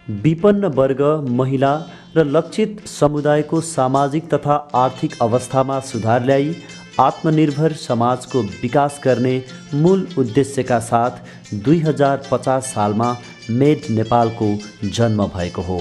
विपन्न वर्ग, महिला र लक्षित समुदायको सामाजिक तथा आर्थिक अवस्थामा सुधार ल्याई आत्मनिर्भर समाजको विकास गर्ने मूल उद्देश्यका साथ 2050 सालमा मेड नेपालको जन्म भएको हो।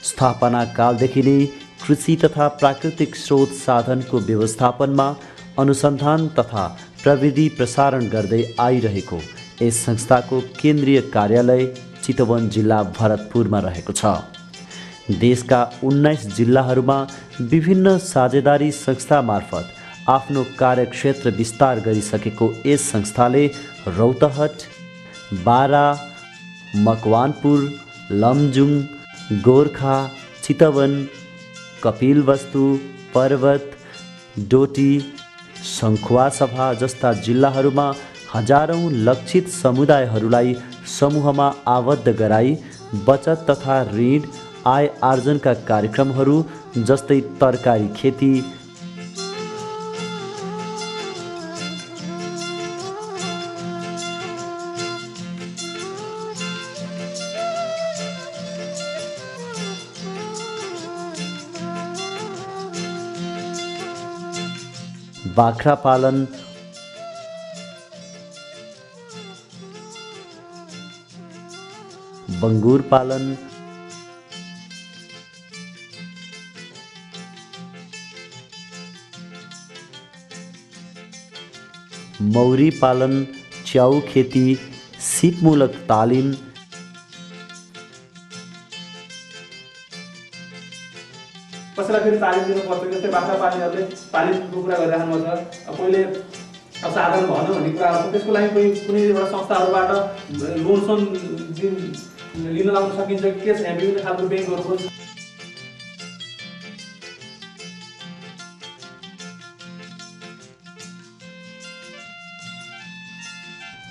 स्थापना कालदेखि नै कृषि तथा प्राकृतिक स्रोत साधनको व्यवस्थापनमा अनुसन्धान तथा प्रविधि प्रसारण गर्दै आइरहेको यस संस्थाको केन्द्रीय कार्यालय चितवन जिल्ला भरतपुरमा रहेको छ। देशका 19 जिल्लाहरूमा विभिन्न साझेदारी संस्था मार्फत आफ्नो कार्यक्षेत्र विस्तार गरिसकेको यस संस्थाले रौतहट, बारा, मकवानपुर, लमजुङ, गोर्खा, चितवन, कपिलवस्तु, पर्वत, डोटी, सङ्खुवासभा जस्ता जिल्लाहरूमा हजारौं लक्षित समुदायहरूलाई समूहमा आबद्ध गराई बचत तथा ऋण, आय आर्जनका कार्यक्रमहरू जस्तै तरकारी खेती, बाख्रा पालन, बङ्गुर पालन, मौरी पालन, च्याउ खेती, सिपमूलक तालिम, कसैलाई फेरि तालिम दिनुपर्छ। जस्तै बाख्रा पाल्नेहरूले तालिमको कुरा गरिराख्नु पर्छ। पहिले अब साधन भनौँ भन्ने कुरा आउँछ, त्यसको लागि कुनै एउटा संस्थाहरूबाट लोनसोन लिन लाउन सकिन्छ कि के छ? यहाँ विभिन्न खालको ब्याङ्कहरूको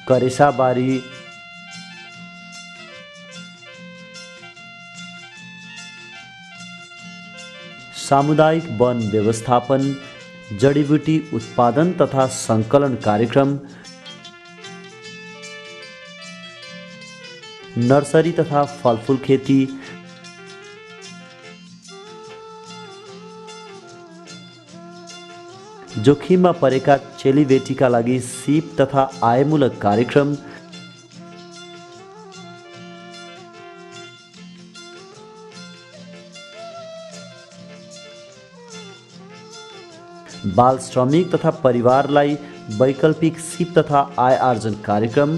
करेसाबारी, सामुदायिक वन व्यवस्थापन, जडीबुटी उत्पादन तथा सङ्कलन कार्यक्रम, नर्सरी तथा फलफुल खेती, जोखिममा परेका चेलीबेटीका लागि सिप तथा आयमूलक कार्यक्रम, बाल श्रमिक तथा परिवारलाई वैकल्पिक सिप तथा आय आर्जन कार्यक्रम,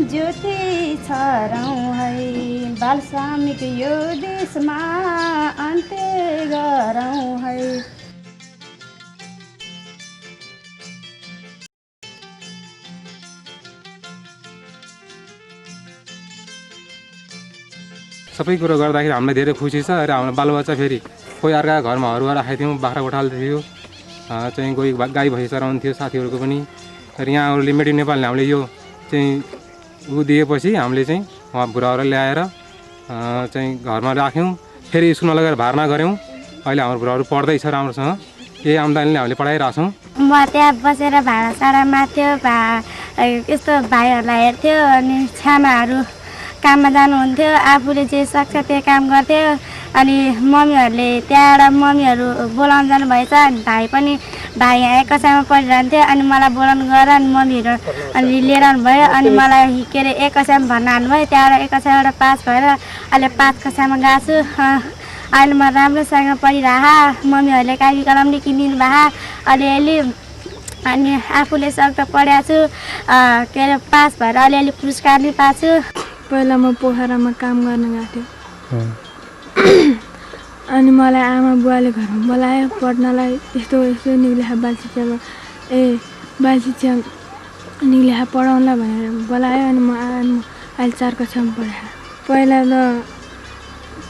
ज्योति छरौँ है बाल श्रमिक यो देशमा अन्त्य गरौँ है। सबै कुरो गर्दाखेरि हामीलाई धेरै खुसी छ र हाम्रो बालबच्चा फेरि कोही अर्का घरमा हरुवा राखेको थियौँ, बाख्रा गोठालो थियो, चाहिँ कोही गाई भैँसी चराउँथ्यो साथीहरूको पनि। र यहाँहरूले मेड इन नेपालले हामीले यो चाहिँ दिएपछि हामीले चाहिँ उहाँ बुढाहरूलाई ल्याएर चाहिँ घरमा राख्यौँ, फेरि स्कुलमा लगेर भर्ना गऱ्यौँ। अहिले हाम्रो बुढाहरू पढ्दैछ राम्रोसँग, यही आम्दानीले हामीले पढाइरहेछौँ। म त्यहाँ बसेर भाँडासाँडा माथ्यो, यस्तो भाइहरूलाई हेर्थ्यो, अनि छामाहरू काममा जानुहुन्थ्यो, आफूले जे सक्छ त्यो काम गर्थ्यो। अनि मम्मीहरूले त्यहाँबाट मम्मीहरू बोलाउन जानुभएछ, अनि भाइ यहाँ एक कक्षामा पढिरहन्थ्यो, अनि मलाई बोलाउनु गएर अनि मम्मीहरू अनि लिएर आउनुभयो। अनि मलाई के अरे एक कक्षामा भर्ना हाल्नुभयो, त्यहाँबाट एक कक्षाबाट पास भएर अहिले 5 कक्षामा गएको छु। अहिले म राम्रोसँग पढिरह, मम्मीहरूले कापी कलम पनि किनिदिनु भएको अलिअलि, अनि आफूले सक्दा पढाएको छु। के अरे पास भएर अलिअलि पुरस्कार पनि पाएको छु। पहिला म पोखरामा काम गर्न गएको थिएँ, अनि मलाई आमा बुवाले घरमा बोलायो पढ्नलाई। यस्तो यस्तो निक्लेखा बाल शिक्षा निक्लेखा पढाउनलाई भनेर बोलायो, अनि म अहिले 4 कक्षामा पढाएँ। पहिला त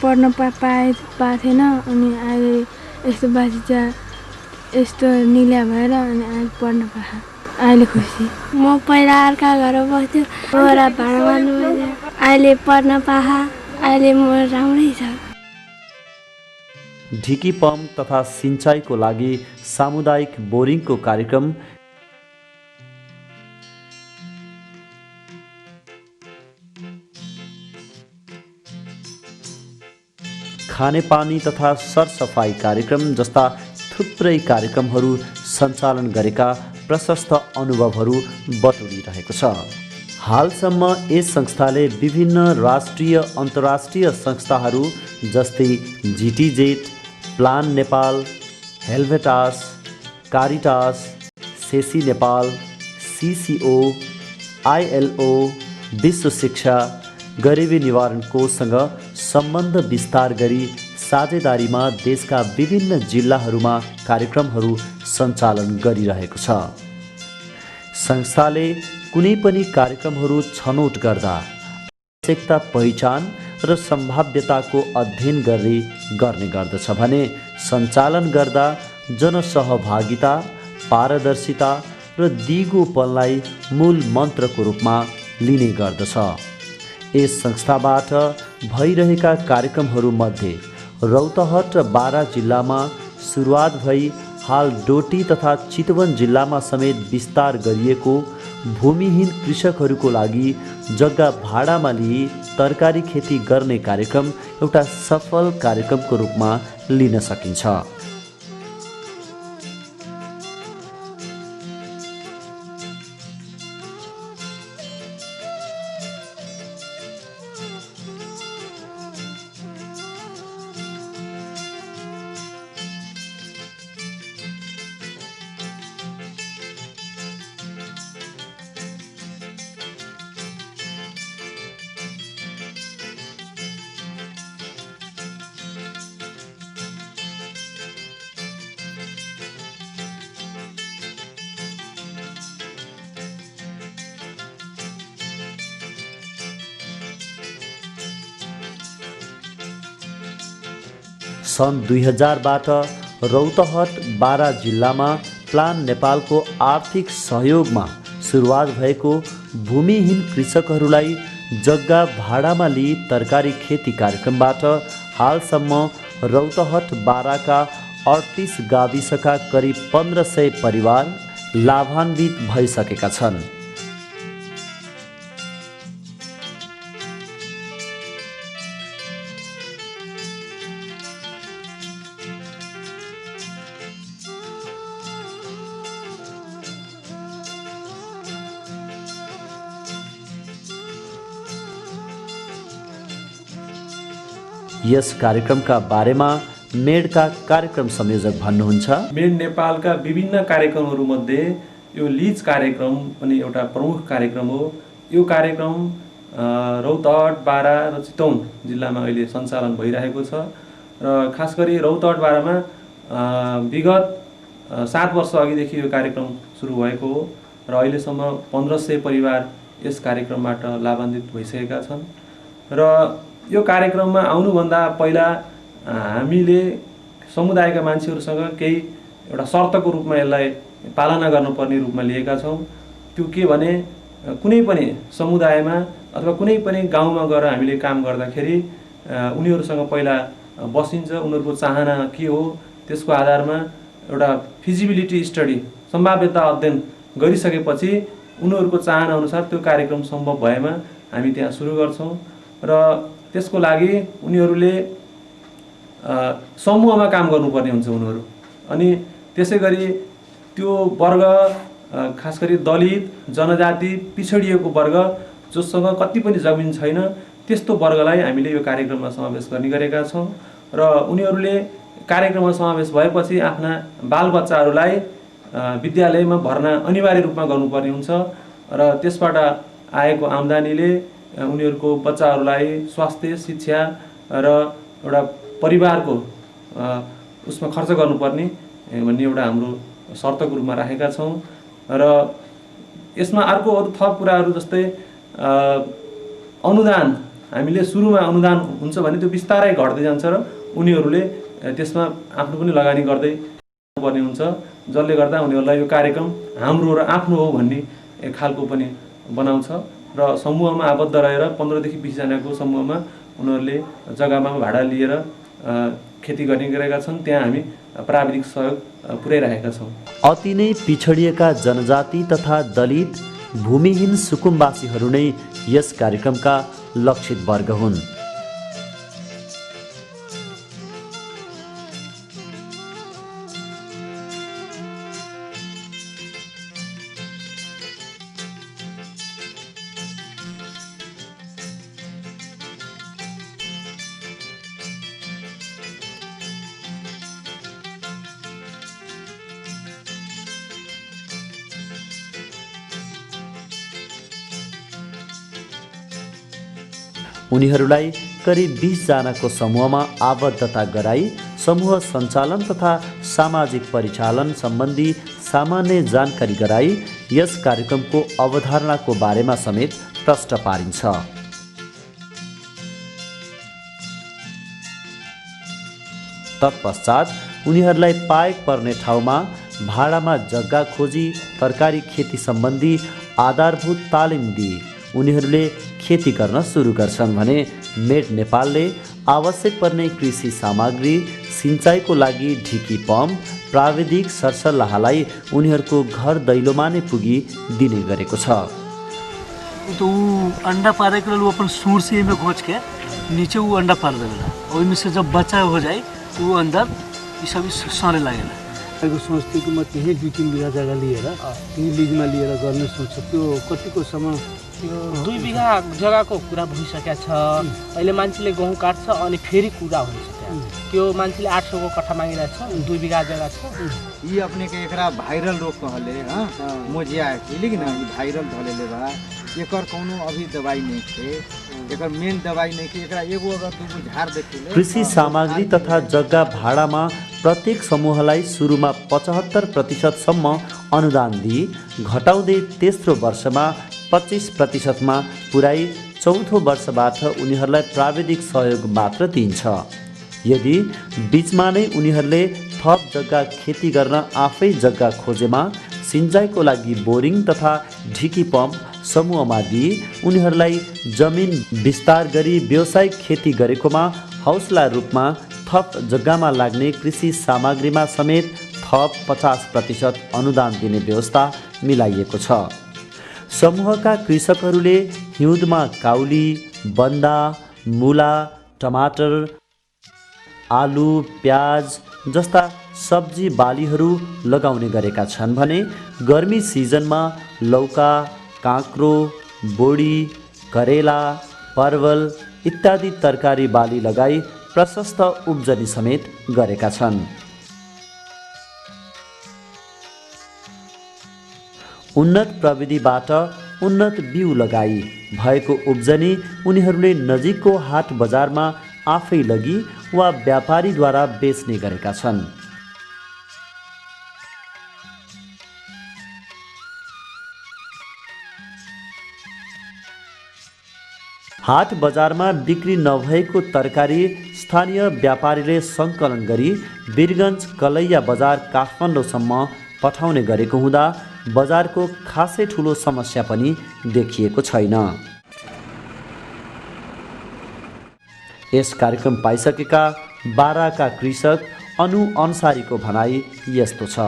पढ्न पाएको थिएन, अनि अहिले यस्तो बाल शिक्षा यस्तो निक्लिया भएर अनि अहिले पढ्न पाएँ, अहिले खुसी। म पहिला अर्का घर बस्थ्यो, छोरा भाडा मार्नु, अहिले पढ्न पाएँ, अहिले म राम्रै छ। ढिकी पम्प तथा सिंचाइको लागि सामुदायिक बोरिङको कार्यक्रम, खानेपानी तथा सरसफाई कार्यक्रम जस्ता थुप्रै कार्यक्रमहरू सञ्चालन गरेका प्रशस्त अनुभवहरू बटुलिरहेको छ। हालसम्म यस संस्थाले विभिन्न राष्ट्रिय अन्तर्राष्ट्रिय संस्थाहरू जस्तै जिटिजेट, प्लान नेपाल, हेल्भेटास, कारिटास, सेसी नेपाल, सिसिओ, आइएलओ, विश्व शिक्षा, गरिबी निवारण कोषसँग सम्बन्ध विस्तार गरी साझेदारीमा देशका विभिन्न जिल्लाहरूमा कार्यक्रमहरू सञ्चालन गरिरहेको छ। संस्थाले कुनै पनि कार्यक्रमहरू छनौट गर्दा आवश्यकता पहिचान र सम्भाव्यताको अध्ययन गर्ने गर्दछ भने सञ्चालन गर्दा जनसहभागिता, पारदर्शिता र दिगोपनलाई मूल मन्त्रको रूपमा लिने गर्दछ। यस संस्थाबाट भइरहेका कार्यक्रमहरूमध्ये रौतहट र बारा जिल्लामा सुरुवात भई हाल डोटी तथा चितवन जिल्लामा समेत विस्तार गरिएको भूमिहीन कृषकहरूको लागि जग्गा भाडामा लिई तरकारी खेती गर्ने कार्यक्रम एउटा सफल कार्यक्रमको रूपमा लिन सकिन्छ। सन् 2000बाट रौतहट बारा जिल्लामा प्लान नेपालको आर्थिक सहयोगमा सुरुवात भएको भूमिहीन कृषकहरूलाई जग्गा भाडामा लिई तरकारी खेती कार्यक्रमबाट हालसम्म रौतहट बाराका 38 गाविसका करिब 1500 परिवार लाभान्वित भइसकेका छन्। यस कार्यक्रमका बारेमा मेडका कार्यक्रम संयोजक भन्नुहुन्छ। मेड नेपालका विभिन्न कार्यक्रमहरूमध्ये यो लिज कार्यक्रम पनि एउटा प्रमुख कार्यक्रम हो। यो कार्यक्रम रौतहट, बारा र चितवन जिल्लामा अहिले सञ्चालन भइरहेको छ र खास गरी रौतहट बारामा विगत 7 वर्ष अघिदेखि यो कार्यक्रम सुरु भएको हो र अहिलेसम्म 1500 परिवार यस कार्यक्रमबाट लाभान्वित भइसकेका छन्। र यो कार्यक्रममा आउनुभन्दा पहिला हामीले समुदायका मान्छेहरूसँग केही एउटा शर्तको रूपमा यसलाई पालना गर्नुपर्ने रूपमा लिएका छौँ। त्यो के भने कुनै पनि समुदायमा अथवा कुनै पनि गाउँमा गएर हामीले काम गर्दाखेरि उनीहरूसँग पहिला बसिन्छ, उनीहरूको चाहना के हो त्यसको आधारमा एउटा फिजिबिलिटी स्टडी, सम्भाव्यता अध्ययन गरिसकेपछि उनीहरूको चाहना अनुसार त्यो कार्यक्रम सम्भव भएमा हामी त्यहाँ सुरु गर्छौँ र त्यसको लागि उनीहरूले समूहमा काम गर्नुपर्ने हुन्छ उनीहरू। अनि त्यसै गरी त्यो वर्ग खास गरी दलित, जनजाति, पिछडिएको वर्ग जोसँग कति पनि जमिन छैन त्यस्तो वर्गलाई हामीले यो कार्यक्रममा समावेश गर्ने गरेका छौँ र उनीहरूले कार्यक्रममा समावेश भएपछि आफ्ना बालबच्चाहरूलाई विद्यालयमा भर्ना अनिवार्य रूपमा गर्नुपर्ने हुन्छ र त्यसबाट आएको आम्दानीले उनीहरूको बच्चाहरूलाई स्वास्थ्य, शिक्षा र एउटा परिवारको उसमा खर्च गर्नुपर्ने भन्ने एउटा हाम्रो शर्तको रूपमा राखेका छौँ र यसमा अर्को अरू थप कुराहरू जस्तै अनुदान, हामीले सुरुमा अनुदान हुन्छ भने त्यो बिस्तारै घट्दै जान्छ र उनीहरूले त्यसमा आफ्नो पनि लगानी गर्दै पर्ने हुन्छ, जसले गर्दा उनीहरूलाई यो कार्यक्रम हाम्रो र आफ्नो हो भन्ने खालको पनि बनाउँछ र समूहमा आबद्ध रहेर 15 देखि 20 जनाको समूहमा उनीहरूले जग्गामा भाडा लिएर खेती गर्ने गरेका छन् त्यहाँ हामी प्राविधिक सहयोग पुर्याइरहेका छौँ। अति नै पिछडिएका जनजाति तथा दलित भूमिहीन सुकुम्बासीहरू नै यस कार्यक्रमका लक्षित वर्ग हुन्। उनीहरूलाई करिब 20 जनाको समूहमा आबद्धता गराई समूह सञ्चालन तथा सामाजिक परिचालन सम्बन्धी सामान्य जानकारी गराई यस कार्यक्रमको अवधारणाको बारेमा समेत प्रश्न पारिन्छ। तत्पश्चात उनीहरूलाई पाएक पर्ने ठाउँमा भाडामा जग्गा खोजी तरकारी खेती सम्बन्धी आधारभूत तालिम दिई उनीहरूले खेती गर्न सुरु गर्छन् भने मेड नेपालले आवश्यक पर्ने कृषि सामग्री सिँचाइको लागि ढिकी पम्प प्राविधिक सरसल्लाहलाई उनीहरूको घर दैलोमा नै पुगी दिने गरेको छ। तो वो अंडा पारे के लिए वो अपन सूर से में खोज के नीचे वो अंडा पार देगा और इनमें से जब बच्चा हो जाए तो वो अंदर ये सभी सारे लगेगा। अगर सोचते कि मैं यही 2-3 बीघा जगह लिएर यही लिजमा लिएर गर्ने सोच्छु त्यो कतिको समय 2 बीघा जग्गाको कुरा भइसकेको छ। अहिले मान्छेले गहुँ काट्छ अनि फेरि कुरा हुन त्यो मान्छेले 800 को कट्ठा मागिरहेछ 2 बीघा जग्गा छ। ये अपने के एकरा वायरल रोग कहले मोजिया लेकिन वायरल धलेले बा एकर कोनो अभी दवाई नहीं थे एकर मेन दवाई नहीं कि एकरा एगो अगर दुगो झार देखिले कृषि सामग्री तथा जग्गा भाडामा प्रत्येक समूहलाई सुरुमा 75% सम्म अनुदान दिई घटाउँदै तेस्रो वर्षमा 25% मा पुर्याई चौथो वर्षबाट उनीहरूलाई प्राविधिक सहयोग मात्र दिइन्छ। यदि बीचमा नै उनीहरूले थप जग्गा खेती गर्न आफै जग्गा खोजेमा सिँचाइको लागि बोरिङ तथा ढिकी पम्प समूहमा दिई उनीहरूलाई जमिन विस्तार गरी व्यावसायिक खेती गरेकोमा हौसला रूपमा थप जग्गामा लाग्ने कृषि सामग्रीमा समेत थप 50% अनुदान दिने व्यवस्था मिलाइएको छ। समूहका कृषकहरूले हिउँदमा काउली, बन्दा, मुला, टमाटर, आलु, प्याज जस्ता सब्जी बालीहरू लगाउने गरेका छन् भने गर्मी सिजनमा लौका, काँक्रो, बोडी, करेला, परवल इत्यादि तरकारी बाली लगाई प्रशस्त उब्जनी समेत गरेका छन्। उन्नत प्रविधिबाट उन्नत बिउ लगाई भएको उब्जनी उनीहरूले नजिकको हाट बजारमा आफै लगी वा व्यापारीद्वारा बेच्ने गरेका छन्। हाट बजारमा बिक्री नभएको तरकारी स्थानीय व्यापारीले सङ्कलन गरी वीरगञ्ज कलैया बजार काठमाडौँसम्म पठाउने गरेको हुँदा बजारको खासै ठुलो समस्या पनि देखिएको छैन। यस कार्यक्रम पाइसकेका बाराका कृषक अनु अंसारीको भनाई यस्तो छ।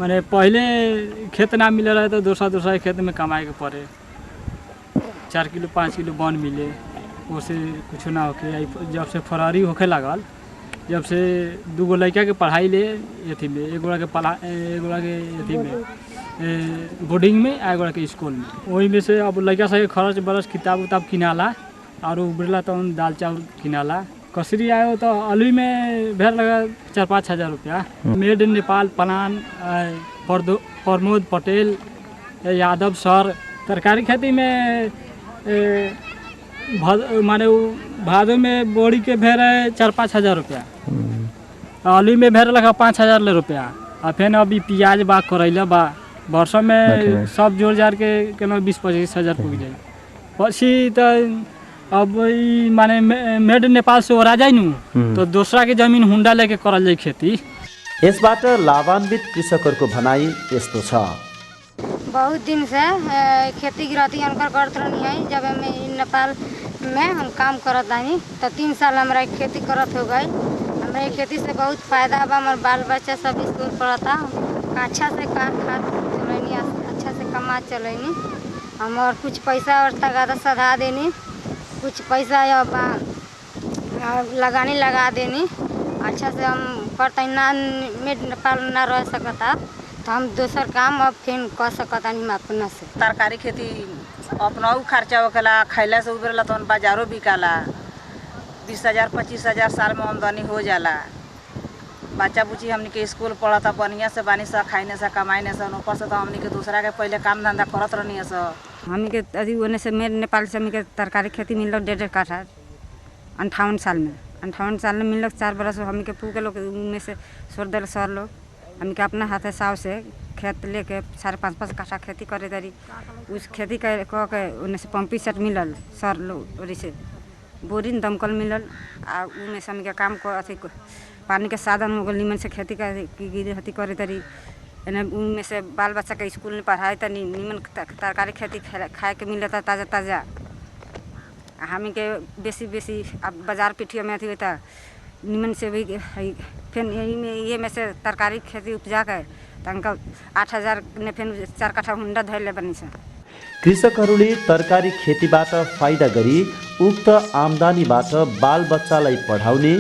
मैंने पहले खेत ना मिले रहे तो दूसरा खेत में कमाए के पड़े 4 किलो 5 किलो बन मिले उससे कुछ ना होके जब से फरारी होके लगल जब से 2 लड़का के पढ़ाई ले अथी में एक गोड़ा के अथी में बोर्डिंग में आ गोड़ा के स्कूल में वही में से अब लड़का सब खर्च बरस किताब उताब किनाला और उबरला तो दाल चावल किनाला कसरी आयो तो अलुई में भेड़ लगा 4-5 हज़ार रुपया। मेड इन नेपाल पलान प्रमोद पटेल यादव सर तरकारी खेती में माने भादो में बोड़ी के भेड़ 4-5 हज़ार रुपया आलू में भेड़ लगा 5 हज़ार रुपया और फिर अभी प्याज बा करैला बा वर्षों में सब जोड़ जार के 20-25 हज़ार पुग जाए पी तो अब माने मेड नेपाल से ओरा जाए तो दूसरा के जमीन हुंडा लेके करल जाए खेती। यसबाट लाभान्वित कृषकहरूको भनाई यस्तो छ। बहुत दिन से खेती गृहस्थी अनकर करत रहनी है। जब हम नेपाल में हम काम करत आनी तो 3 साल हमारा खेती करत हो गई। हमारे खेती से बहुत फायदा बा। हमारे बाल बच्चा सब स्कूल पढ़ता, अच्छा से काम खा चलनी, अच्छा से कमा चलनी। हम और कुछ पैसा और तगादा सधा देनी, कुछ पैसा लगानी लगा देनी। अच्छा से हम करते ना मेड नेपाल ना रह सकता तो हम दूसर काम अब फिर कर सकता नहीं अपना से। तरकारी खेती अपना खर्चा होकेला, खैला से उबरेला तो बाजारों बिकाला। 20,000 25,000 साल में आमदनी हो जाला। बच्चा बुच्ची हमनी के स्कूल पढ़ता बढ़िया से, बानी सा खाइने से कमाइने से, ऊपर से तो हमनी के दूसरा के पहले काम धंधा करत रहनी से। हमनी के अभी ओने से मेड नेपाल से हमनी के तरकारी खेती मिल 1.5 काठा 58 साल में 58 साल में मिल 4 बरस हमनी के पूके लोग में से छोड़ दिल सर लोग। हमनी के अपना हाथ साव से खेत लेके 4-5 काठा खेती करे तरी। उस खेती कह के उन्हें से पंपी सेट मिलल सर लोग और से बोरिंग दमकल मिलल आ उमें से हमनी के काम को अथी पानी के साधन हो गल निमन से खेती करे तरी। एने उनमें से बाल बच्चा के स्कूल में पढ़ाई तनी निमन तरकारी खेती खाए के मिलता ताज़ा ताज़ा। हमी के बेसी अब बाजार पिठिया में अथी होता निमन से भी फिर ये में से तरकारी खेती उपजा के तनका 8,000 ने फिर 4 काठा हुंडा धैले बनी छ। कृषकहरूले तरकारी खेतीबाट फाइदा गरी उक्त आम्दानीबाट बालबच्चालाई पढाउने,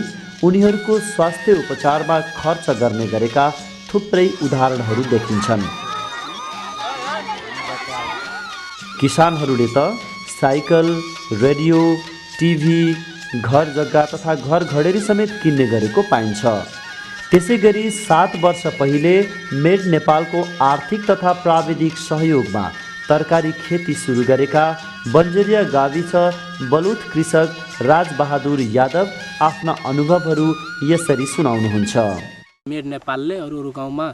उनीहरूको स्वास्थ्य उपचारमा खर्च गर्ने गरेका थुप्रै उदाहरणहरू देखिन्छन्। किसानहरूले त साइकल, रेडियो, टिभी, घर जग्गा तथा घर घडेरी समेत किन्ने गरेको पाइन्छ। त्यसै गरी 7 वर्ष पहिले मेड नेपालको आर्थिक तथा प्राविधिक सहयोगमा तरकारी खेती सुरु गरेका बन्जरिया गाविस बलुत कृषक राजबहादुर यादव आफ्ना अनुभवहरू यसरी सुनाउनुहुन्छ। मेड नेपालले अरू गाउँमा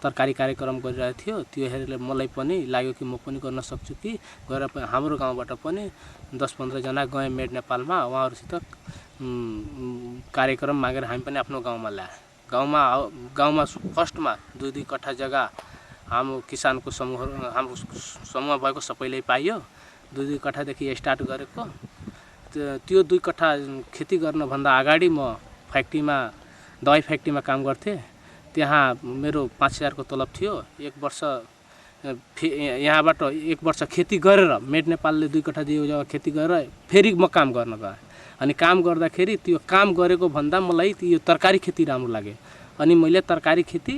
तरकारी कार्यक्रम गरिरहेको थियो। त्यो हेरेर मलाई पनि लाग्यो कि म पनि गर्न सक्छु कि गएर हाम्रो गाउँबाट पनि 10-15 जना गए मेड नेपालमा। उहाँहरूसित कार्यक्रम मागेर हामी पनि आफ्नो गाउँमा ल्याए। गाउँमा फर्स्टमा 2-2 कट्ठा जग्गा हाम्रो किसानको हाम्रो समूह भएको सबैले पाइयो। 2-2 कट्ठादेखि स्टार्ट गरेको। त्यो 2 कट्ठा खेती गर्नभन्दा अगाडि म फ्याक्ट्रीमा दवाई फ्याक्ट्रीमा काम गर्थेँ। त्यहाँ मेरो 5,000 को तलब थियो। 1 वर्ष यहाँबाट 1 वर्ष खेती गरेर मेड नेपालले 2 कट्ठा दिएको जग्गा खेती गरेर फेरि म काम गर्न गएँ। अनि काम गर्दाखेरि त्यो काम गरेको भन्दा मलाई यो तरकारी खेती राम्रो लाग्यो। अनि मैले तरकारी खेती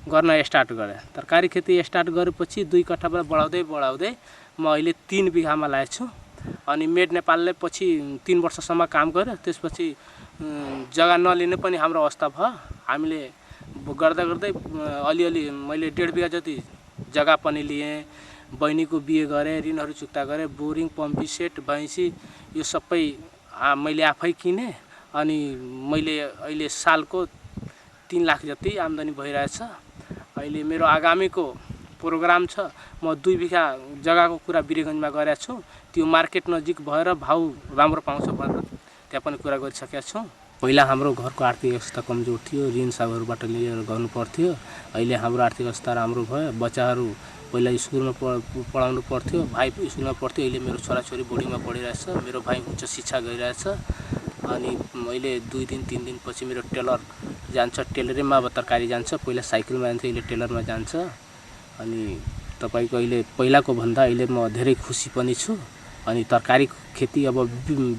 गर्न स्टार्ट गरेँ। तरकारी खेती स्टार्ट गरेपछि 2 कट्ठाबाट बढाउँदै म अहिले 3 बिघामा लागेको छु। अनि मेड नेपालले पछि 3 वर्षसम्म काम गर्यो। त्यसपछि जग्गा नलिने पनि हाम्रो अवस्था भयो। हामीले गर्दा अलिअलि मैले 1.5 बिघा जति जग्गा पनि लिएँ। बहिनीको बिहे गरेँ, ऋणहरू चुक्ता गरेँ। बोरिङ, पम्पी सेट, भैँसी यो सबै मैले आफै किने। अनि मैले अहिले सालको 3 लाख जति आम्दानी भइरहेछ। अहिले मेरो आगामीको प्रोग्राम छ, म 2 बिघा जग्गाको कुरा बिरेगञ्जमा गरेको छु। त्यो मार्केट नजिक भएर भाउ राम्रो पाउँछ भनेर त्यहाँ पनि कुरा गरिसकेको छु। पहिला हाम्रो घरको आर्थिक अवस्था कमजोर थियो, ऋण सागरबाट लिएर गर्नु पर्थ्यो। अहिले हाम्रो आर्थिक अवस्था राम्रो भयो। बच्चाहरू पहिला स्कुलमा पढाउनु पर्थ्यो, भाइ स्कुलमा पढ्थ्यो। अहिले मेरो छोराछोरी बोर्डिङमा पढिरहेछ, मेरो भाइ उच्च शिक्षा गरिरहेछ। अनि अहिले 2 दिन 3 दिन पछि मेरो टेलर जान्छ, टेलरमा अब तरकारी जान्छ। पहिला साइकलमा जान्थ्यो, अहिले टेलरमा जान्छ। अनि तपाईको अहिले पहिलाको भन्दा अहिले म धेरै खुसी पनि छु। अनि तरकारी खेती अब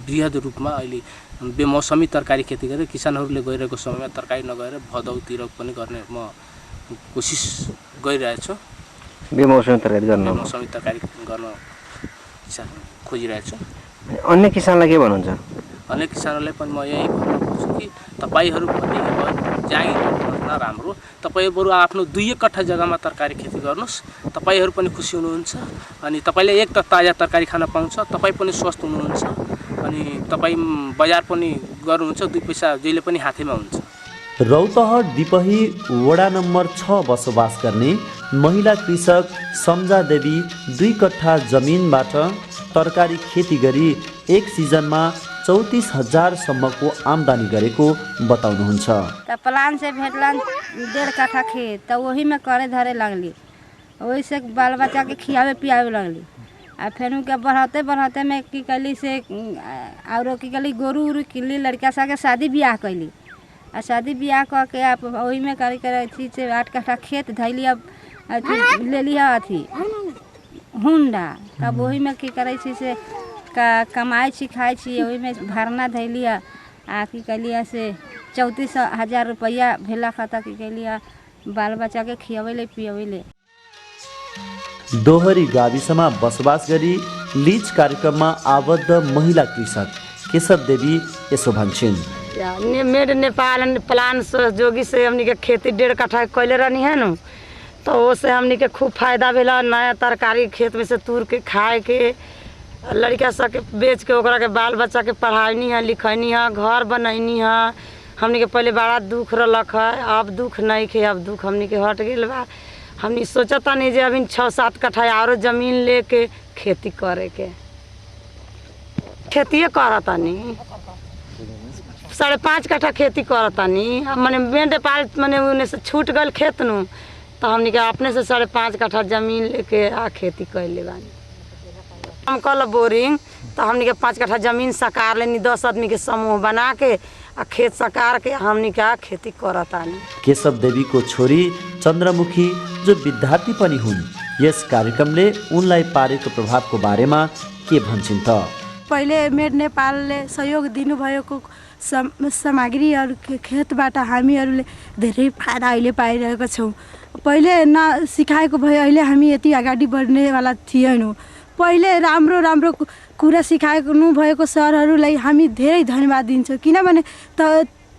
बृहत रूपमा अहिले बेमौसमी तरकारी खेती गरेर किसानहरूले गइरहेको समयमा तरकारी नगएर भदौतिर पनि गर्ने म कोसिस गरिरहेछु। बेमौसमी तरकारी गर्न खोजिरहेको छु। अन्य किसानलाई के भन्नुहुन्छ? अन्य किसानहरूलाई पनि म यही भन्न खोज्छु कि तपाईहरू पनि जागिर गर्नुहोस् न राम्रो। तपाईँ बरु आफ्नो 2-1 कट्ठा जग्गामा तरकारी खेती गर्नुहोस्। तपाईहरू पनि खुसी हुनुहुन्छ। अनि तपाईँले एक त ताजा तरकारी खान पाउँछ, तपाईँ पनि स्वस्थ हुनुहुन्छ। अनि तपाईँ बजार पनि गर्नुहुन्छ, 2 पैसा जहिले पनि हातैमा हुन्छ। रौतहट दिपही वडा नम्बर 6 बसोबास गर्ने महिला कृषक सम्झा देवी 2 कट्ठा जमिनबाट तरकारी खेती गरी एक सिजनमा 34,000 सम्मको आम्दानी गरेको बताउनुहुन्छ। त प्लान से भेटलन 1.5 कट्ठा खेत, तो वही में करे धरे लगली। वही से बाल बच्चा के खियावे पियावे लगली। आ फिर के बढ़ते में की कैली से और की कैली गोरू उरू किली लड़का सा के शादी ब्याह कैली। शादी ब्याह कऽ के आप वही में करे थी से 8 कट्ठा खेत धैली अब ले लिया थी हुंडा तब वही में की करे छी से कमाई छी खाई छी वही में भरना धैलिया आ की कलिया से 34,000 रुपया भेला खाता की कलिया बाल बच्चा के खियावेले पियावेले। दोहरी गाविसमा बसोबास गरी लिज कार्यक्रममा आबद्ध महिला कृषक केशव देवी यसो भन्छन्। मेड नेपाल प्लान सहयोगी से हमनी के खेती 1.5 कट्ठा कैले रहनी है न तो उससे हमनी के खूब फायदा भेला। नया तरकारी खेत में से तूर के खाए के लड़का सब के बेच के ओकरा के बाल बच्चा के पढ़ाईनी है लिखैनी है घर बनैनी है। हमनी के पहले बड़ा दुख रहलक है अब दुख नहीं खे अब दुख हमनी के हट गेल बा। हमनी सोचता नहीं जे अभी 6-7 कट्ठा और जमीन लेके खेती करे के खेतिए करतानी 5.5 कट्ठा खेती करतानी मने मेड नेपाल मने उन्हें से छूट गल खेत नु तो हमनी के अपने से 5.5 कट्ठा जमीन लेके आ खेती कैले बानी। हम कल बोरिंग तो हमनी के 5 कट्ठा जमीन सकार लेनी 10 आदमी के समूह बना के आ खेत सकार के हमनी का खेती करतानी। केशव देवी को छोरी चन्द्रमुखी जो विद्यार्थी पनि हुन् यस कार्यक्रमले उनलाई पारेको प्रभावको बारेमा के भन्छन् त। पहिले मेड नेपालले सहयोग दिनुभएको सामग्रीहरू खेतबाट हामीहरूले धेरै फाइदा अहिले पाइरहेका छौँ। पहिले नसिकाएको भए अहिले हामी यति अगाडि बढ्नेवाला थिएनौँ। पहिले राम्रो राम्रो कुरा सिकाउनु भएको सरहरूलाई हामी धेरै धन्यवाद दिन्छौँ किनभने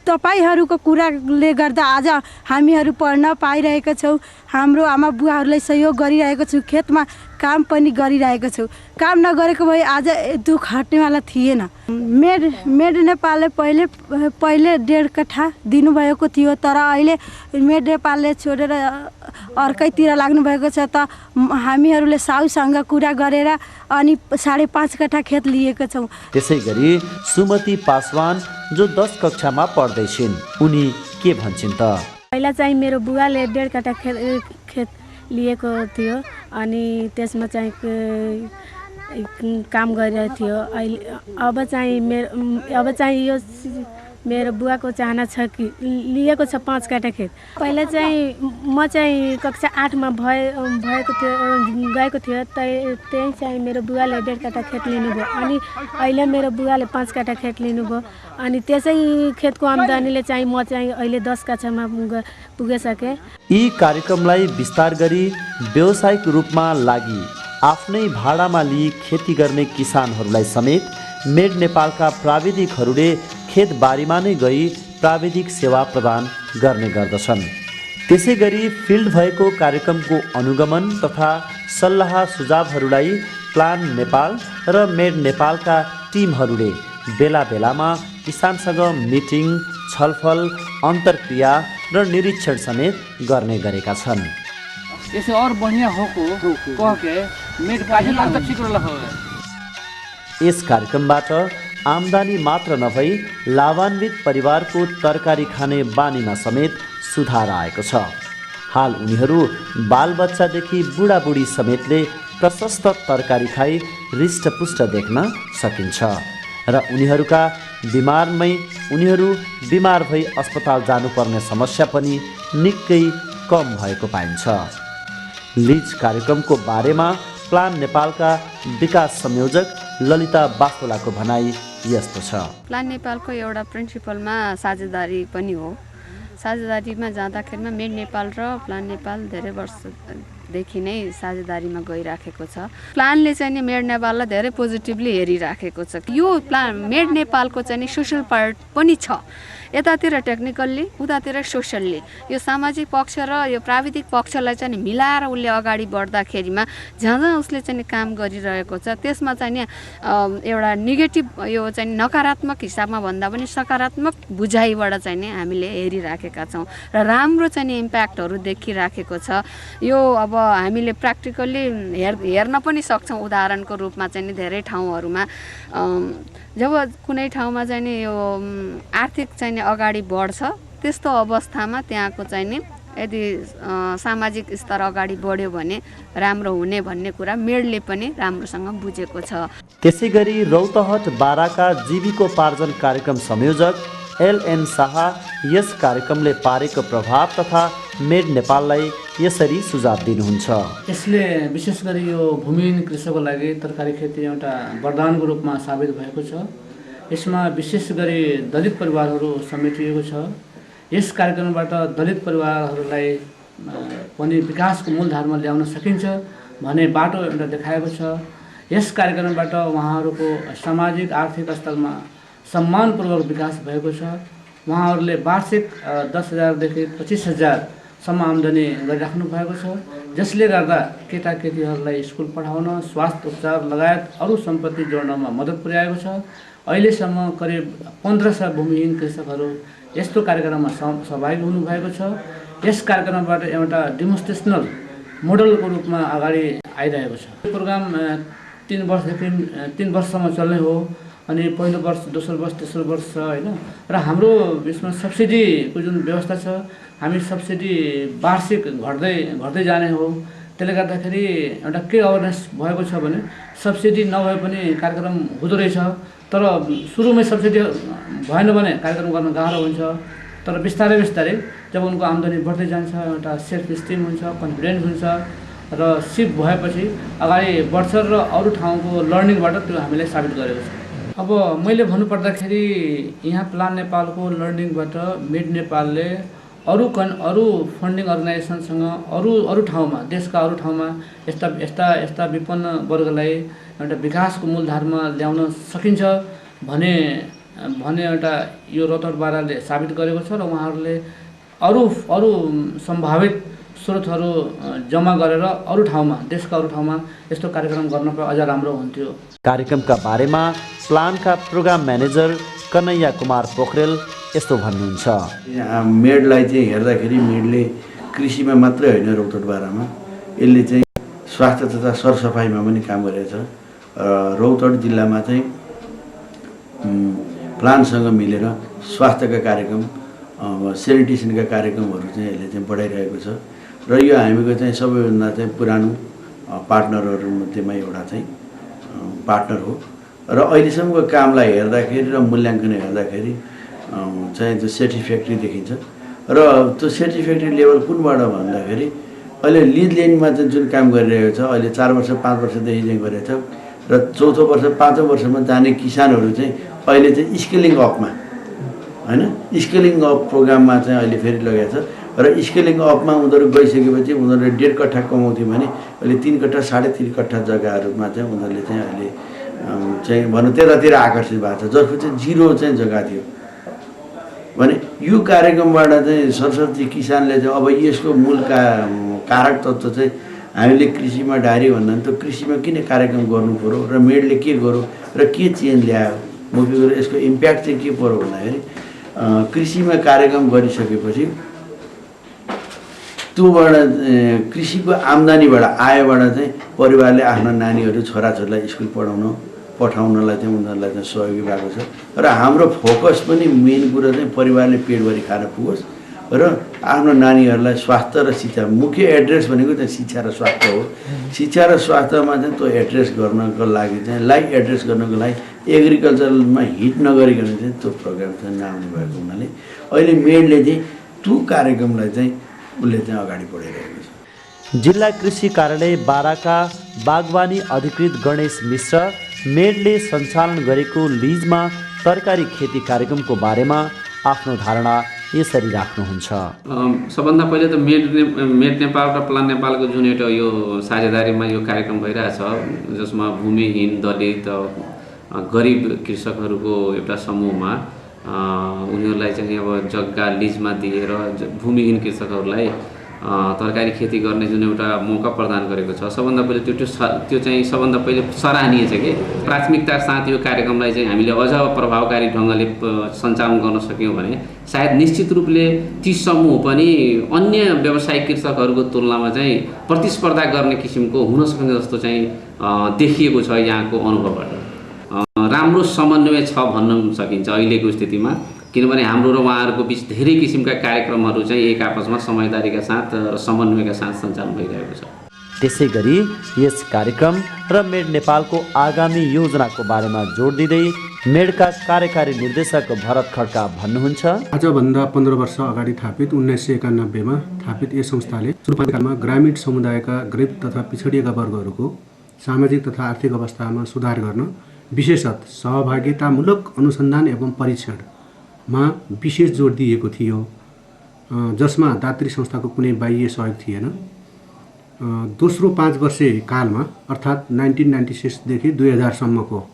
तपाईहरूको कुराले गर्दा आज हामीहरू पढ्न पाइरहेका छौँ। हाम्रो आमा बुवाहरूलाई सहयोग गरिरहेको छु खेतमा काम पनि गरिरहेको छु। काम नगरेको भए आज दुख हट्नेवाला थिएन। मेड नेपालले पहिले 1.5 कट्ठा दिनुभएको थियो तर अहिले मेड नेपालले छोडेर अर्कैतिर लाग्नु भएको छ त हामीहरूले साउसँग कुरा गरेर अनि 5.5 कट्ठा खेत लिएको छौँ। त्यसैगरी सुमति पासवान जो 10 कक्षामा पढ्दैछिन् उनी के भन्छन् त। पहिला चाहिँ मेरो बुवाले 1.5 कट्ठा खेत लिएको थियो अनि त्यसमा चाहिँ काम गरिरहेको थियो। अब चाहिँ यो मेरो बुवाको चाहना छ कि लिएको छ 5 कट्ठा खेत। पहिला चाहिँ म चाहिँ कक्षा 8 मा गएको थियो त्यही चाहिँ मेरो बुवाले 1.5 कट्ठा खेत लिनुभयो अनि अहिले मेरो बुवाले 5 कट्ठा खेत लिनुभयो अनि त्यसै खेतको आम्दानीले चाहिँ म चाहिँ अहिले 10 कक्षामा पुगिसके। यी कार्यक्रमलाई विस्तार गरी व्यावसायिक रूपमा लागि आफ्नै भाडामा लिई खेती गर्ने किसानहरूलाई समेत मेड नेपालका प्राविधिकहरूले खेतबारीमा नै गई प्राविधिक सेवा प्रदान गर्ने गर्दछन्। त्यसैगरी फिल्ड भएको कार्यक्रमको अनुगमन तथा सल्लाह सुझावहरूलाई प्लान नेपाल र मेड नेपालका टिमहरूले बेला बेलामा किसानसँग मिटिङ छलफल अन्तर्क्रिया र निरीक्षण समेत गर्ने गरेका छन्। यसो और बढ़िया हो को कह के मेड काजे त ठीक रहल हो। यस कार्यक्रमबाट आम्दानी मात्र नभई लाभान्वित परिवारको तरकारी खाने बानीमा समेत सुधार आएको छ। हाल उनीहरू बालबच्चादेखि बुढाबुढी समेतले प्रशस्त तरकारी खाई हृष्टपुष्ट देख्न सकिन्छ र उनीहरू बिमार भई अस्पताल जानुपर्ने समस्या पनि निकै कम भएको पाइन्छ। लिज कार्यक्रमको बारेमा प्लान नेपालका विकास संयोजक ललिता बास्तोलाको भनाई यस्तो छ। प्लान नेपालको एउटा प्रिन्सिपलमा साझेदारी पनि हो। साझेदारीमा जाँदाखेरिमा मेड नेपाल र प्लान नेपाल धेरै वर्षदेखि नै साझेदारीमा गइराखेको छ। प्लानले चाहिँ मेड नेपाललाई धेरै पोजिटिभली हेरिराखेको छ। यो प्लान मेड नेपालको चाहिँ सोसल पार्ट पनि छ। यतातिर टेक्निकल्ली उतातिर सोसल्ली यो सामाजिक पक्ष र यो प्राविधिक पक्षलाई चाहिँ मिलाएर उसले अगाडि बढ्दाखेरिमा जहाँ जहाँ उसले चाहिँ काम गरिरहेको छ त्यसमा चाहिँ एउटा नेगेटिभ यो चाहिँ नकारात्मक हिसाबमा भन्दा पनि सकारात्मक बुझाइबाट चाहिँ हामीले हेरिराखेका छौँ र राम्रो चाहिँ इम्प्याक्टहरू देखिराखेको छ। यो अब हामीले प्र्याक्टिकल्ली हेर्न पनि सक्छौँ। उदाहरणको रूपमा चाहिँ धेरै ठाउँहरूमा जब कुनै ठाउँमा चाहिँ यो आर्थिक चाहिँ अगाडि बढ्छ त्यस्तो अवस्थामा त्यहाँको चाहिँ यदि सामाजिक स्तर अगाडि बढ्यो भने राम्रो हुने भन्ने कुरा मेडले पनि राम्रोसँग बुझेको छ। त्यसैगरी रौतहट बाराका जीविकोपार्जन कार्यक्रम संयोजक एलएन शाह यस कार्यक्रमले पारेको प्रभाव तथा मेड नेपाललाई यसरी सुझाव दिनुहुन्छ। यसले विशेष गरी यो भूमिहीन कृषकको लागि तरकारी खेती एउटा वरदानको रूपमा साबित भएको छ। यसमा विशेष गरी दलित परिवारहरू समेटिएको छ। यस कार्यक्रमबाट दलित परिवारहरूलाई पनि विकासको मूलधारमा ल्याउन सकिन्छ भन्ने बाटो एउटा देखाएको छ। यस कार्यक्रमबाट उहाँहरूको सामाजिक आर्थिक स्तरमा सम्मानपूर्वक विकास भएको छ। उहाँहरूले वार्षिक 10,000 देखि 25,000सम्म आम्दानी गरिराख्नु भएको छ, जसले गर्दा केटाकेटीहरूलाई स्कुल पढाउन, स्वास्थ्य उपचार लगायत अरू सम्पत्ति जोड्नमा मद्दत पुर्याएको छ। अहिलेसम्म करिब 1500 भूमिहीन कृषकहरू यस्तो कार्यक्रममा सहभागी हुनुभएको छ। यस कार्यक्रमबाट एउटा डेमोन्स्ट्रेसनल मोडलको रूपमा अगाडि आइरहेको छ। यो प्रोग्राम 3 वर्षसम्म चल्ने हो अनि पहिलो वर्ष, दोस्रो वर्ष, तेस्रो वर्ष छ होइन। र हाम्रो यसमा सब्सिडीको जुन व्यवस्था छ, हामी सब्सिडी वार्षिक घट्दै जाने हो। त्यसले गर्दाखेरि एउटा के अवेरनेस भएको छ भने सब्सिडी नभए पनि कार्यक्रम हुँदो रहेछ, तर सुरुमै सब्सिडी भएन भने कार्यक्रम गर्न गाह्रो हुन्छ। तर बिस्तारै बिस्तारै जब उनको आम्दानी बढ्दै जान्छ, एउटा सेल्फ स्टिम हुन्छ, कन्फिडेन्स हुन्छ र सिप भएपछि अगाडि बढ्छ र अरू ठाउँको लर्निङबाट त्यो हामीले साबित गरेको छ। अब मैले भन्नुपर्दाखेरि यहाँ प्लान नेपालको लर्निङबाट मेड नेपालले अरू फन्डिङ अर्गनाइजेसनसँग अरू ठाउँमा, देशका अरू ठाउँमा यस्ता विपन्न वर्गलाई एउटा विकासको मूलधारमा ल्याउन सकिन्छ भने एउटा यो रौतहटवाराले साबित गरेको छ। र उहाँहरूले अरू सम्भावित स्रोतहरू जम्मा गरेर अरू ठाउँमा, देशका अरू ठाउँमा यस्तो कार्यक्रम गर्न अझ राम्रो हुन्थ्यो। कार्यक्रमका बारेमा प्लानका प्रोग्राम म्यानेजर कन्हैया कुमार पोखरेल यस्तो भन्नुहुन्छ। मेडलाई चाहिँ हेर्दाखेरि मेडले कृषिमा मात्रै होइन, रौतहटवारामा यसले चाहिँ स्वास्थ्य तथा सरसफाइमा पनि काम गरेको छ। रौतहट जिल्लामा चाहिँ प्लानसँग मिलेर स्वास्थ्यका कार्यक्रम, सेनिटेसनका कार्यक्रमहरू चाहिँ यसले चाहिँ बढाइरहेको छ। र यो हामीको चाहिँ सबैभन्दा चाहिँ पुरानो पार्टनरहरूमध्येमा एउटा चाहिँ पार्टनर हो। र अहिलेसम्मको कामलाई हेर्दाखेरि र मूल्याङ्कन हेर्दाखेरि चाहिँ त्यो सेटिस्फ्याक्ट्री देखिन्छ। र त्यो सेटिस्फ्याक्ट्री लेभल कुनबाट भन्दाखेरि अहिले लिड लाइनमा चाहिँ जुन काम गरिरहेको छ, अहिले 4 वर्ष 5 वर्षदेखि चाहिँ गरेको छ र चौथो वर्ष 5औँ वर्षमा जाने किसानहरू चाहिँ अहिले चाहिँ स्केलिङ अपमा होइन, स्केलिङ अप प्रोग्राममा चाहिँ अहिले फेरि लगाएको छ। र स्केलिङ अपमा उनीहरू गइसकेपछि उनीहरूले 1.5 कट्ठा कमाउँथ्यो भने अहिले 3 कट्ठा 3.5 कट्ठा जग्गाहरूमा चाहिँ उनीहरूले चाहिँ अहिले चाहिँ भनौँ त्यतातिर आकर्षित भएको छ, जसको चाहिँ 0 चाहिँ जग्गा थियो भने यो कार्यक्रमबाट चाहिँ सरस्वती किसानले चाहिँ अब यसको मूल कारक तत्त्व चाहिँ हामीले कृषिमा डायरी भन्दा त कृषिमा किन कार्यक्रम गर्नु पर्यो र मेडले के गर्यो र के चेन्ज ल्यायो, मुख्य गरेर यसको इम्प्याक्ट चाहिँ के पर्यो भन्दाखेरि कृषिमा कार्यक्रम गरिसकेपछि त्योबाट कृषिको आम्दानीबाट आयबाट चाहिँ परिवारले आफ्ना नानीहरू छोराछोरीलाई स्कुल पठाउनलाई चाहिँ उनीहरूलाई चाहिँ सहयोगी भएको छ। र हाम्रो फोकस पनि मेन कुरा चाहिँ परिवारले पेटभरि खान पुगोस् र आफ्नो नानीहरूलाई स्वास्थ्य र शिक्षा, मुख्य एड्रेस भनेको चाहिँ शिक्षा र स्वास्थ्य हो। शिक्षा र स्वास्थ्यमा चाहिँ त्यो एड्रेस गर्नको लागि चाहिँ एड्रेस गर्नको लागि एग्रिकल्चरमा हिट नगरिकन चाहिँ त्यो प्रोग्राम चाहिँ नआउने भएको हुनाले अहिले मेडले चाहिँ त्यो कार्यक्रमलाई चाहिँ उसले चाहिँ अगाडि बढाइरहेको छ। जिल्ला कृषि कार्यालय बाराका बागवानी अधिकृत गणेश मिश्र मेडले सञ्चालन गरेको लिजमा तरकारी खेती कार्यक्रमको बारेमा आफ्नो धारणा यसरी राख्नुहुन्छ। सबभन्दा पहिले त मेड नेपाल र प्लान नेपालको जुन एउटा यो साझेदारीमा यो कार्यक्रम भइरहेछ, जसमा भूमिहीन, दलित, गरिब कृषकहरूको एउटा समूहमा उनीहरूलाई चाहिँ अब जग्गा लिजमा दिएर भूमिहीन कृषकहरूलाई तरकारी खेती गर्ने जुन एउटा मौका प्रदान गरेको छ, सबभन्दा पहिले त्यो चाहिँ सबभन्दा पहिले सराहनीय छ कि प्राथमिकता साथ यो कार्यक्रमलाई चाहिँ हामीले अझ प्रभावकारी ढङ्गले सञ्चालन गर्न सक्यौँ भने सायद निश्चित रूपले ती समूह पनि अन्य व्यावसायिक कृषकहरूको तुलनामा चाहिँ प्रतिस्पर्धा गर्ने किसिमको हुन सक्ने जस्तो चाहिँ देखिएको छ। यहाँको अनुभवबाट राम्रो समन्वय छ भन्न सकिन्छ अहिलेको स्थितिमा, किनभने हाम्रो र उहाँहरूको बिच धेरै किसिमका कार्यक्रमहरू चाहिँ एक आपसमा समझदारीका साथ र समन्वयका साथ सञ्चालन भइरहेको छ। त्यसै गरी यस कार्यक्रम र मेड नेपालको आगामी योजनाको बारेमा जोड दिँदै मेडका कार्यकारी निर्देशक भरत खड्का भन्नुहुन्छ, आजभन्दा 15 वर्ष अगाडि थापित 1991मा थापित यस संस्थाले सुरुवातकालमा ग्रामीण समुदायका गरिब तथा पिछडिएका वर्गहरूको सामाजिक तथा आर्थिक अवस्थामा सुधार गर्न विशेषतः सहभागितामूलक अनुसन्धान एवं परीक्षणमा विशेष जोड दिएको थियो, जसमा दात्री संस्थाको कुनै बाह्य सहयोग थिएन। दोस्रो 5 वर्षे कालमा अर्थात् 1996 देखि 2000 सम्मको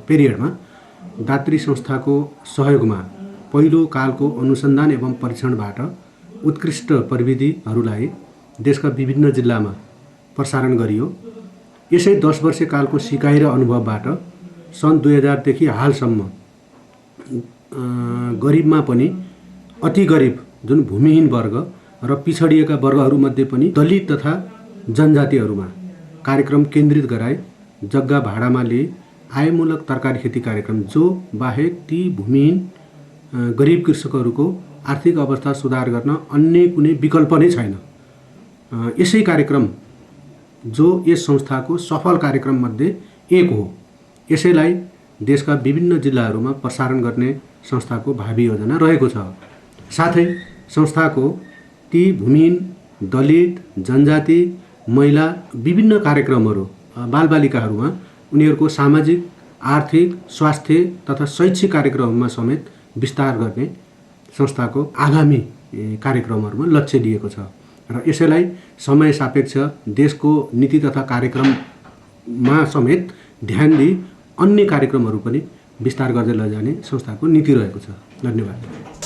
पिरियडमा दात्री संस्थाको सहयोगमा पहिलो कालको अनुसन्धान एवं परीक्षणबाट उत्कृष्ट प्रविधिहरूलाई देशका विभिन्न जिल्लामा प्रसारण गरियो। यसै 10 वर्षे कालको सिकाइ र अनुभवबाट सन् 2000 देखि हालसम्म गरिबमा पनि अति गरिब जुन भूमिहीन वर्ग र पिछडिएका वर्गहरूमध्ये पनि दलित तथा जनजातिहरूमा कार्यक्रम केन्द्रित गराए जग्गा भाडामा लिए आयमूलक तरकारी खेती कार्यक्रम, जो बाहेक ती भूमिहीन गरिब कृषकहरूको आर्थिक अवस्था सुधार गर्न अन्य कुनै विकल्प नै छैन। यसै कार्यक्रम जो यस संस्थाको सफल कार्यक्रममध्ये एक हो, यसैलाई देशका विभिन्न जिल्लाहरूमा प्रसारण गर्ने संस्थाको भावी योजना रहेको छ। साथै संस्थाको ती भूमिहीन दलित जनजाति महिला विभिन्न कार्यक्रमहरू बालबालिकाहरूमा उनीहरूको सामाजिक आर्थिक स्वास्थ्य तथा शैक्षिक कार्यक्रममा समेत विस्तार गर्ने संस्थाको आगामी कार्यक्रमहरूमा लक्ष्य लिएको छ र यसैलाई समय सापेक्ष देशको नीति तथा कार्यक्रममा समेत ध्यान दिई अन्य कार्यक्रमहरू पनि विस्तार गर्दै लैजाने संस्थाको नीति रहेको छ। धन्यवाद।